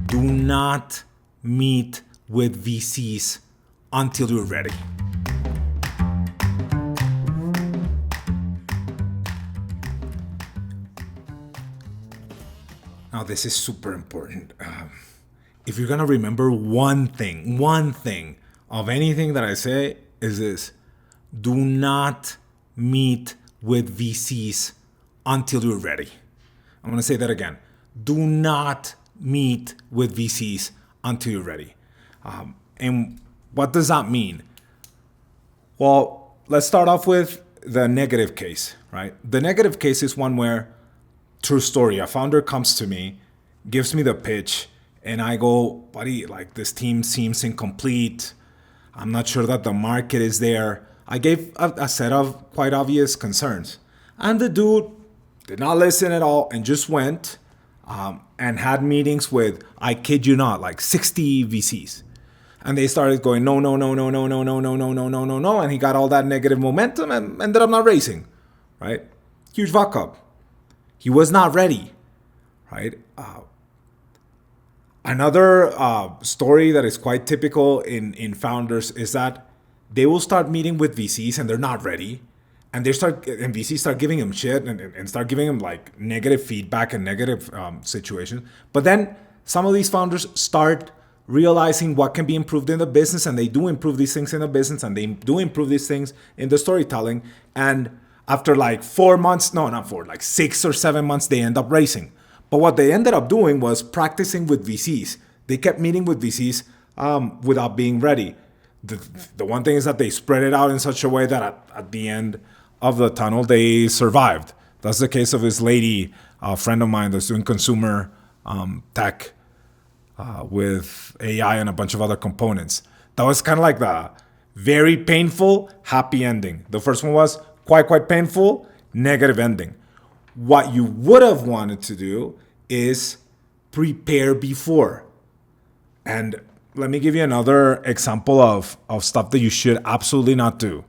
Do not meet with VCs until you're ready. Now, this is super important. If you're gonna remember one thing of anything that I say is this: do not meet with VCs until you're ready. I'm gonna say that again. Do not meet with VCs until you're ready. And what does that mean? Well, let's start off with the negative case, right? The negative case is one where, true story, a founder comes to me, gives me the pitch, and I go, buddy, like this team seems incomplete. I'm not sure that the market is there. I gave a set of quite obvious concerns. And the dude did not listen at all and just went and had meetings with, I kid you not, like 60 VCs. And they started going, no. And he got all that negative momentum and ended up not raising, right? Huge fuck up. He was not ready, right? Another story that is quite typical in founders is that they will start meeting with VCs and they're not ready. And VCs start giving them shit and start giving them like negative feedback and negative situations. But then some of these founders start realizing what can be improved in the business, and they do improve these things in the business, and they do improve these things in the storytelling. And after like 4 months, no, not 4, like 6 or 7 months, they end up raising. But what they ended up doing was practicing with VCs. They kept meeting with VCs without being ready. The one thing is that they spread it out in such a way that at the end of the tunnel, they survived. That's the case of this lady, a friend of mine that's doing consumer tech with AI and a bunch of other components. That was kind of like the very painful, happy ending. The first one was quite painful, negative ending. What you would have wanted to do is prepare before. And let me give you another example of stuff that you should absolutely not do.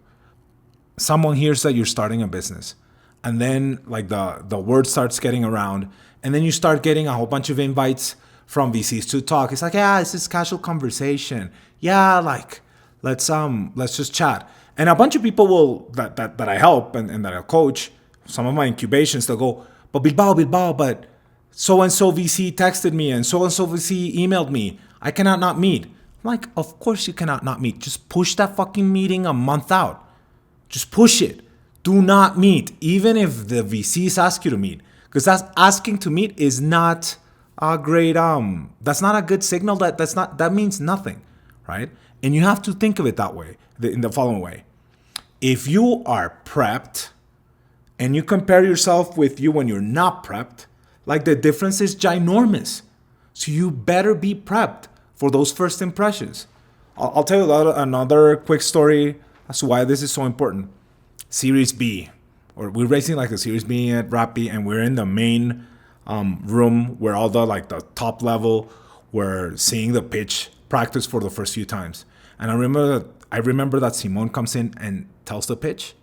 Someone hears that you're starting a business, and then like the word starts getting around, and then you start getting a whole bunch of invites from VCs to talk. It's like, yeah, it's this casual conversation. Yeah, like let's just chat. And a bunch of people that I help and that I coach, some of my incubations, they'll go, but Bilbao, but so-and-so VC texted me and so-and-so VC emailed me. I cannot not meet. I'm like, of course you cannot not meet. Just push that fucking meeting a month out. Just push it. Do not meet, even if the VCs ask you to meet. Because that's asking to meet is not a great, that's not a good signal. That means nothing, right? And you have to think of it that way, in the following way. If you are prepped and you compare yourself with you when you're not prepped, like the difference is ginormous. So you better be prepped for those first impressions. I'll tell you another quick story as to why this is so important. Series B, or we're raising like the Series B at Rappi, and we're in the main room where all the top level were seeing the pitch practice for the first few times. And I remember that Simon comes in and tells the pitch,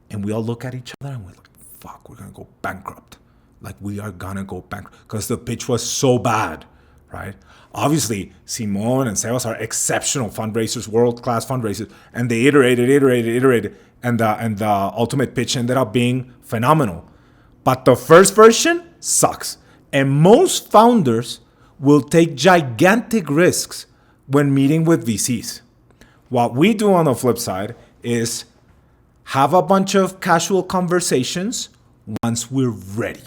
and we all look at each other and we're like, fuck, we're gonna go bankrupt. Like, we are gonna go bankrupt because the pitch was so bad, right? Obviously, Simon and Sebas are exceptional fundraisers, world-class fundraisers, and they iterated, and the ultimate pitch ended up being phenomenal. But the first version sucks. And most founders will take gigantic risks when meeting with VCs. What we do on the flip side is have a bunch of casual conversations once we're ready.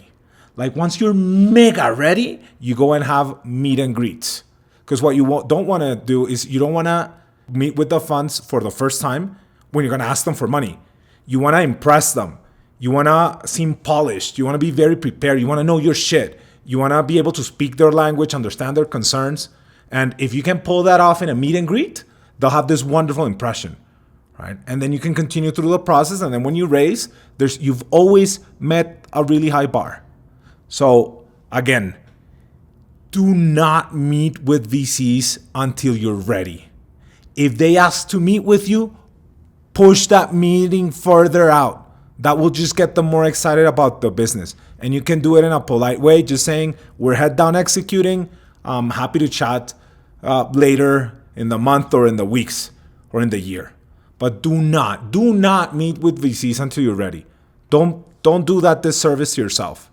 Like once you're mega ready, you go and have meet and greets. Because what you don't want to do is you don't want to meet with the funds for the first time when you're going to ask them for money. You want to impress them. You want to seem polished. You want to be very prepared. You want to know your shit. You want to be able to speak their language, understand their concerns. And if you can pull that off in a meet and greet, they'll have this wonderful impression, right? And then you can continue through the process. And then when you raise, you've always met a really high bar. So again, do not meet with VCs until you're ready. If they ask to meet with you, push that meeting further out. That will just get them more excited about the business. And you can do it in a polite way, just saying, we're head down executing. I'm happy to chat later in the month or in the weeks or in the year. But do not meet with VCs until you're ready. Don't do that disservice to yourself.